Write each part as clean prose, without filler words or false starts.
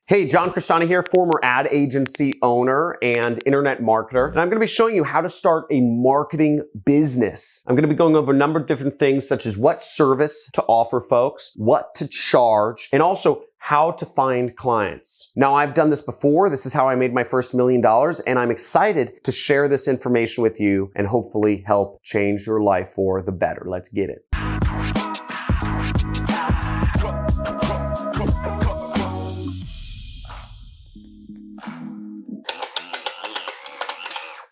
Hey, John Crestani here, former ad agency owner and internet marketer. And I'm gonna be showing you how to start a marketing business. I'm gonna be going over a number of different things such as what service to offer folks, what to charge, and also how to find clients. Now, I've done this before. This is how I made my first $1 million, and I'm excited to share this information with you and hopefully help change your life for the better. Let's get it.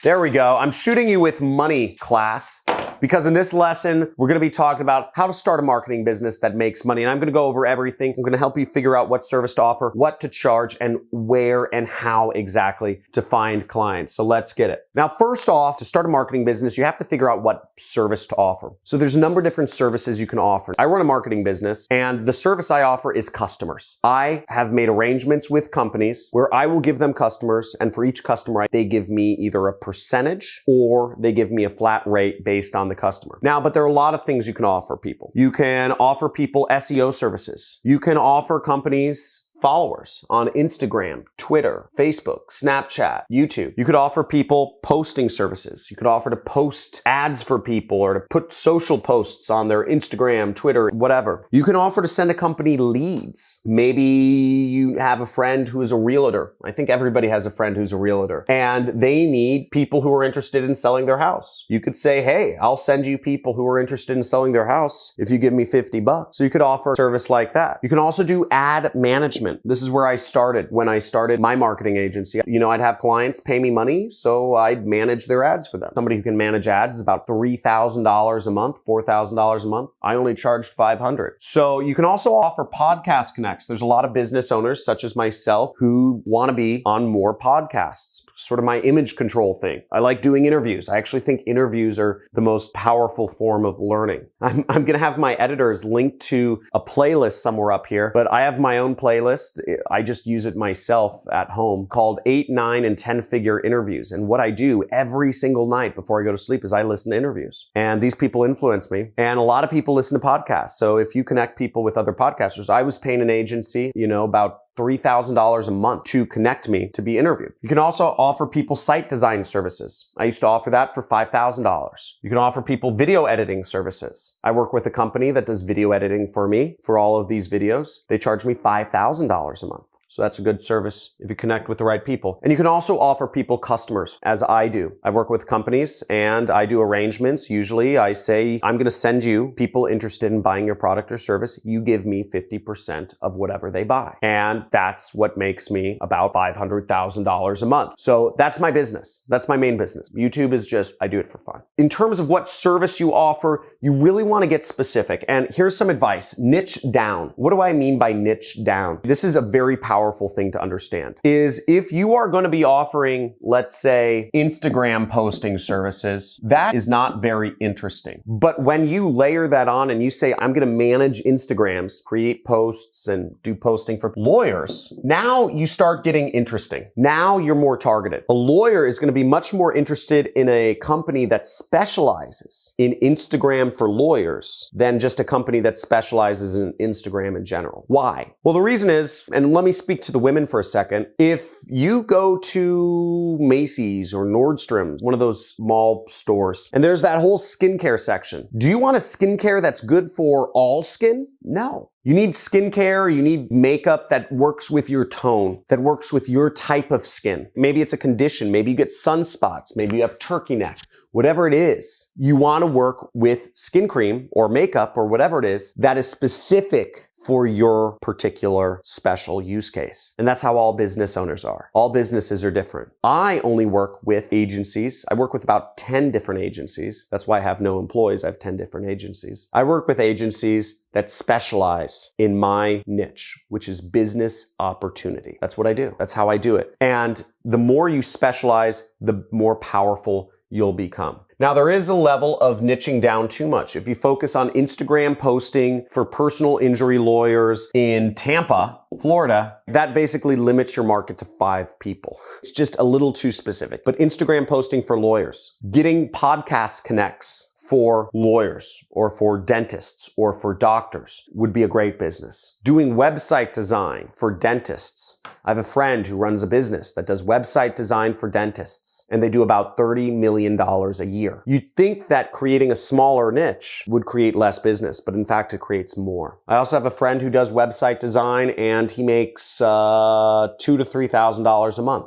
There we go. I'm shooting you with money, class, because in this lesson, we're gonna be talking about how to start a marketing business that makes money. And I'm gonna go over everything. I'm gonna help you figure out what service to offer, what to charge, and where and how exactly to find clients. So let's get it. Now, first off, to start a marketing business, you have to figure out what service to offer. So there's a number of different services you can offer. I run a marketing business, and the service I offer is customers. I have made arrangements with companies where I will give them customers, and for each customer, they give me either a percentage or they give me a flat rate based on the customer. Now, but there are a lot of things you can offer people. You can offer people SEO services. You can offer companies followers on Instagram, Twitter, Facebook, Snapchat, YouTube. You could offer people posting services. You could offer to post ads for people or to put social posts on their Instagram, Twitter, whatever. You can offer to send a company leads. Maybe you have a friend who is a realtor. I think everybody has a friend who's a realtor, and they need people who are interested in selling their house. You could say, hey, I'll send you people who are interested in selling their house if you give me $50. So you could offer a service like that. You can also do ad management. This is where I started when I started my marketing agency. You know, I'd have clients pay me money, so I'd manage their ads for them. Somebody who can manage ads is about $3,000 a month, $4,000 a month. I only charged $500. So you can also offer podcast connects. There's a lot of business owners such as myself who want to be on more podcasts. Sort of my image control thing. I like doing interviews. I actually think interviews are the most powerful form of learning. I'm going to have my editors link to a playlist somewhere up here, but I have my own playlist. I just use it myself at home called 8, 9, and 10-figure interviews. And what I do every single night before I go to sleep is I listen to interviews. And these people influence me. And a lot of people listen to podcasts. So if you connect people with other podcasters, I was paying an agency, about $3,000 a month to connect me to be interviewed. You can also offer people site design services. I used to offer that for $5,000. You can offer people video editing services. I work with a company that does video editing for me for all of these videos. They charge me $5,000 a month. So that's a good service if you connect with the right people. And you can also offer people customers, as I do. I work with companies and I do arrangements. Usually I say, I'm going to send you people interested in buying your product or service. You give me 50% of whatever they buy. And that's what makes me about $500,000 a month. So that's my business. That's my main business. YouTube is just, I do it for fun. In terms of what service you offer, you really want to get specific. And here's some advice. Niche down. What do I mean by niche down? This is a very powerful thing to understand is if you are going to be offering, let's say, Instagram posting services, that is not very interesting. But when you layer that on and you say, I'm going to manage Instagrams, create posts, and do posting for lawyers, now you start getting interesting. Now you're more targeted. A lawyer is going to be much more interested in a company that specializes in Instagram for lawyers than just a company that specializes in Instagram in general. Why? Well, the reason is, and let me speak to the women for a second. If you go to Macy's or Nordstrom's, one of those mall stores, and there's that whole skincare section, do you want a skincare that's good for all skin? No. You need skincare, you need makeup that works with your tone, that works with your type of skin. Maybe it's a condition, maybe you get sunspots, maybe you have turkey neck, whatever it is. You want to work with skin cream or makeup or whatever it is that is specific for your particular special use case. And that's how all business owners are. All businesses are different. I only work with agencies. I work with about 10 different agencies. That's why I have no employees. I have 10 different agencies. I work with agencies that specialize in my niche, which is business opportunity. That's what I do. That's how I do it. And the more you specialize, the more powerful you'll become. Now, there is a level of niching down too much. If you focus on Instagram posting for personal injury lawyers in Tampa, Florida, that basically limits your market to 5 people. It's just a little too specific. But Instagram posting for lawyers, getting podcast connects for lawyers or for dentists or for doctors would be a great business. Doing website design for dentists I have a friend who runs a business that does website design for dentists, and they do about $30 million a year. You'd think that creating a smaller niche would create less business, but in fact, it creates more. I also have a friend who does website design, and he makes $2,000 to $3,000 a month.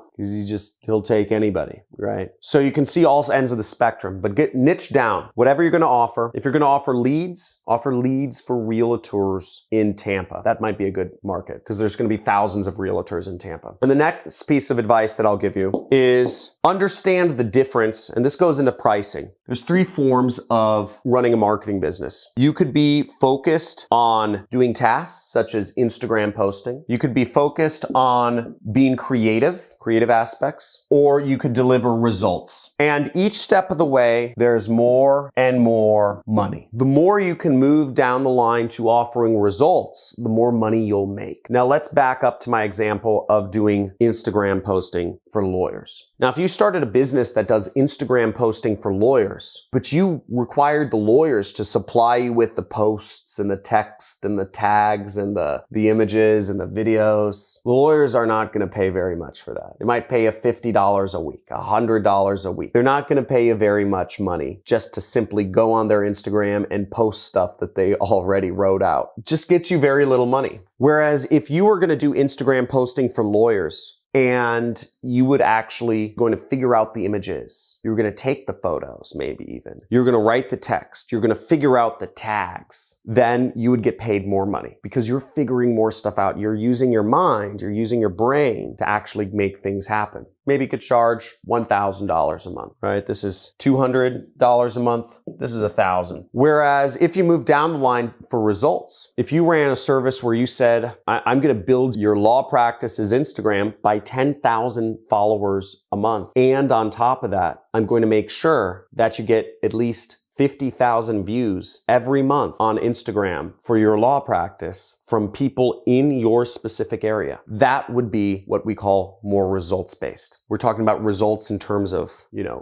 He'll take anybody, right? So you can see all ends of the spectrum, but get niche down. Whatever you're gonna offer, if you're gonna offer leads for realtors in Tampa. That might be a good market because there's gonna be thousands of realtors in Tampa. And the next piece of advice that I'll give you is understand the difference, and this goes into pricing. There's 3 forms of running a marketing business. You could be focused on doing tasks such as Instagram posting. You could be focused on being creative aspects, or you could deliver results. And each step of the way, there's more and more money. The more you can move down the line to offering results, the more money you'll make. Now let's back up to my example of doing Instagram posting for lawyers. Now, if you started a business that does Instagram posting for lawyers, but you required the lawyers to supply you with the posts and the text and the tags and the images and the videos, the lawyers are not going to pay very much for that. They might pay you $50 a week, $100 a week. They're not going to pay you very much money just to simply go on their Instagram and post stuff that they already wrote out. It just gets you very little money. Whereas if you were going to do Instagram posting for lawyers, and you would actually going to figure out the images. You're going to take the photos, maybe even. You're going to write the text. You're going to figure out the tags. Then you would get paid more money because you're figuring more stuff out. You're using your mind. You're using your brain to actually make things happen. Maybe you could charge $1,000 a month, right? This is $200 a month. This is $1,000. Whereas if you move down the line for results, if you ran a service where you said, I'm going to build your law practice's Instagram by 10,000 followers a month. And on top of that, I'm going to make sure that you get at least 50,000 views every month on Instagram for your law practice from people in your specific area. That would be what we call more results-based. We're talking about results in terms of,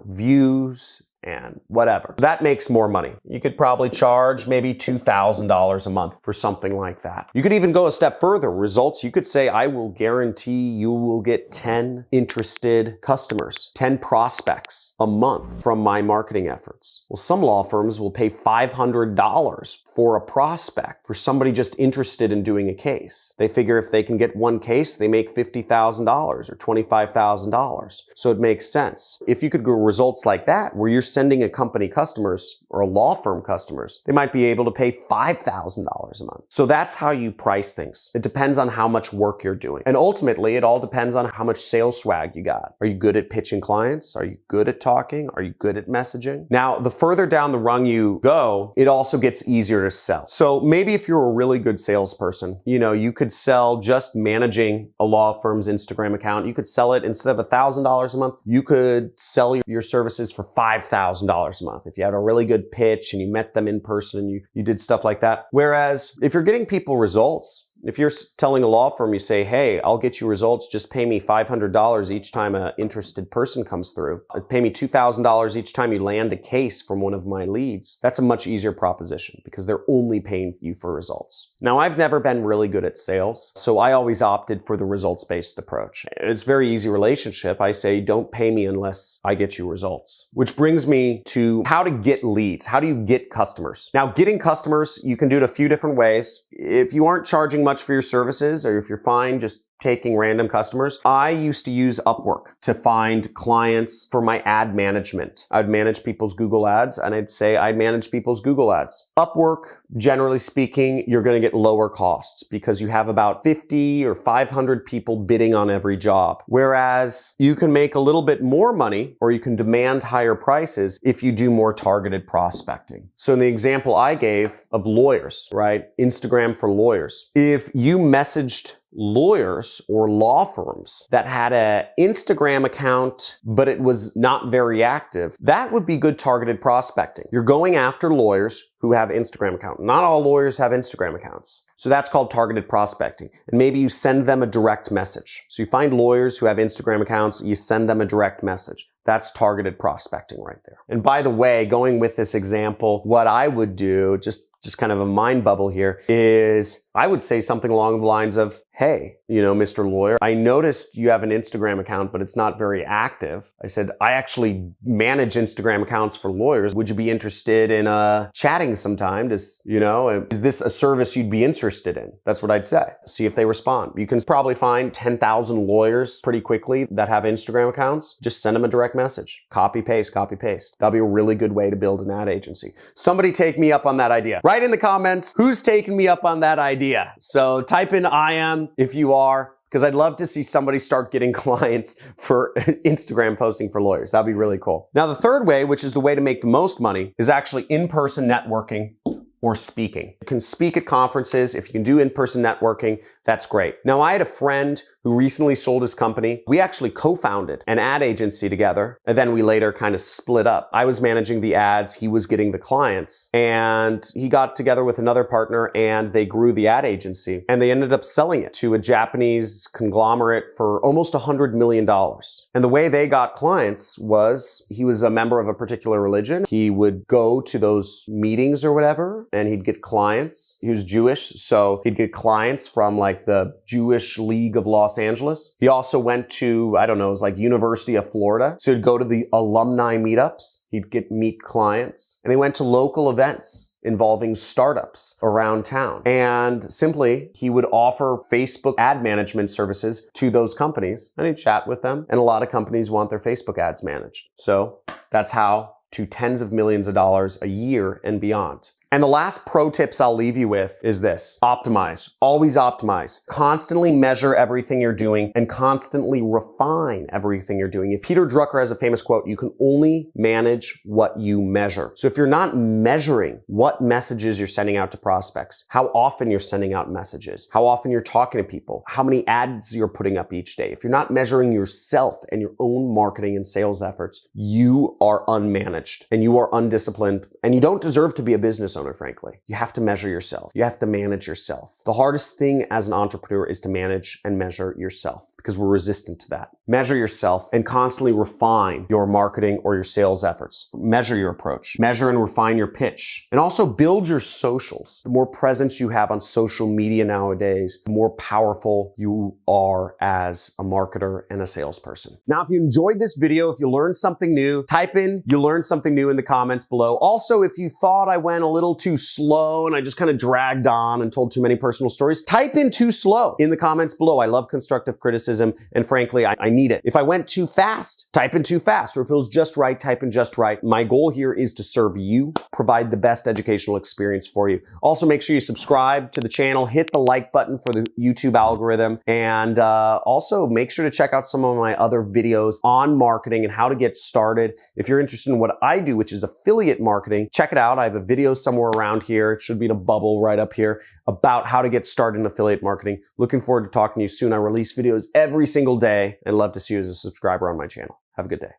views and whatever. That makes more money. You could probably charge maybe $2,000 a month for something like that. You could even go a step further. Results, you could say, I will guarantee you will get 10 interested customers, 10 prospects a month from my marketing efforts. Well, some law firms will pay $500 for a prospect, for somebody just interested in doing a case. They figure if they can get one case, they make $50,000 or $25,000. So it makes sense. If you could go results like that, where you're sending a company customers or a law firm customers, they might be able to pay $5,000 a month. So that's how you price things. It depends on how much work you're doing. And ultimately, it all depends on how much sales swag you got. Are you good at pitching clients? Are you good at talking? Are you good at messaging? Now, the further down the rung you go, it also gets easier to sell. So maybe if you're a really good salesperson, you could sell just managing a law firm's Instagram account. You could sell it instead of $1,000 a month, you could sell your services for $5,000 a month if you had a really good pitch and you met them in person and you did stuff like that. Whereas if you're getting people results, if you're telling a law firm, you say, hey, I'll get you results, just pay me $500 each time an interested person comes through. Pay me $2,000 each time you land a case from one of my leads. That's a much easier proposition because they're only paying you for results. Now, I've never been really good at sales, so I always opted for the results-based approach. It's a very easy relationship. I say, don't pay me unless I get you results. Which brings me to how to get leads. How do you get customers? Now, getting customers, you can do it a few different ways. If you aren't charging much for your services, or if you're fine just taking random customers, I used to use Upwork to find clients for my ad management. I'd manage people's Google ads, and I'd say I manage people's Google ads. Upwork, generally speaking, you're going to get lower costs because you have about 50 or 500 people bidding on every job. Whereas you can make a little bit more money, or you can demand higher prices if you do more targeted prospecting. So in the example I gave of lawyers, right? Instagram for lawyers. If you messaged lawyers or law firms that had an Instagram account, but it was not very active, that would be good targeted prospecting. You're going after lawyers who have Instagram accounts. Not all lawyers have Instagram accounts. So that's called targeted prospecting. And maybe you send them a direct message. So you find lawyers who have Instagram accounts, you send them a direct message. That's targeted prospecting right there. And by the way, going with this example, what I would do, just just kind of a mind bubble here, is I would say something along the lines of, hey, Mr. Lawyer, I noticed you have an Instagram account, but it's not very active. I said, I actually manage Instagram accounts for lawyers. Would you be interested in chatting sometime? Is this a service you'd be interested in? That's what I'd say. See if they respond. You can probably find 10,000 lawyers pretty quickly that have Instagram accounts. Just send them a direct message. Copy, paste, copy, paste. That'll be a really good way to build an ad agency. Somebody take me up on that idea. Write in the comments who's taking me up on that idea. So type in I am if you are, because I'd love to see somebody start getting clients for Instagram posting for lawyers. That'd be really cool. Now, the third way, which is the way to make the most money, is actually in-person networking or speaking. You can speak at conferences. If you can do in-person networking, that's great. Now, I had a friend who recently sold his company. We actually co-founded an ad agency together, and then we later kind of split up. I was managing the ads, he was getting the clients, and he got together with another partner and they grew the ad agency, and they ended up selling it to a Japanese conglomerate for almost $100 million. And the way they got clients was he was a member of a particular religion. He would go to those meetings or whatever, and he'd get clients. He was Jewish, so he'd get clients from like the Jewish League of Los Angeles. He also went to, I don't know, it was like University of Florida. So he'd go to the alumni meetups. He'd meet clients. And he went to local events involving startups around town. And simply, he would offer Facebook ad management services to those companies, and he'd chat with them. And a lot of companies want their Facebook ads managed. So that's how to tens of millions of dollars a year and beyond. And the last pro tips I'll leave you with is this: optimize. Always optimize. Constantly measure everything you're doing and constantly refine everything you're doing. If Peter Drucker has a famous quote, you can only manage what you measure. So if you're not measuring what messages you're sending out to prospects, how often you're sending out messages, how often you're talking to people, how many ads you're putting up each day, if you're not measuring yourself and your own marketing and sales efforts, you are unmanaged and you are undisciplined, and you don't deserve to be a business owner, frankly. You have to measure yourself. You have to manage yourself. The hardest thing as an entrepreneur is to manage and measure yourself, because we're resistant to that. Measure yourself and constantly refine your marketing or your sales efforts. Measure your approach. Measure and refine your pitch. And also build your socials. The more presence you have on social media nowadays, the more powerful you are as a marketer and a salesperson. Now, if you enjoyed this video, if you learned something new, type in "you learned something new" in the comments below. Also, if you thought I went a little too slow and I just kind of dragged on and told too many personal stories, type in "too slow" in the comments below. I love constructive criticism, and frankly, I need it. If I went too fast, type in "too fast," or if it was just right, type in "just right." My goal here is to serve you, provide the best educational experience for you. Also, make sure you subscribe to the channel, hit the like button for the YouTube algorithm, and also make sure to check out some of my other videos on marketing and how to get started. If you're interested in what I do, which is affiliate marketing, check it out. I have a video somewhere around here. It should be in a bubble right up here about how to get started in affiliate marketing. Looking forward to talking to you soon. I release videos every single day and love to see you as a subscriber on my channel. Have a good day.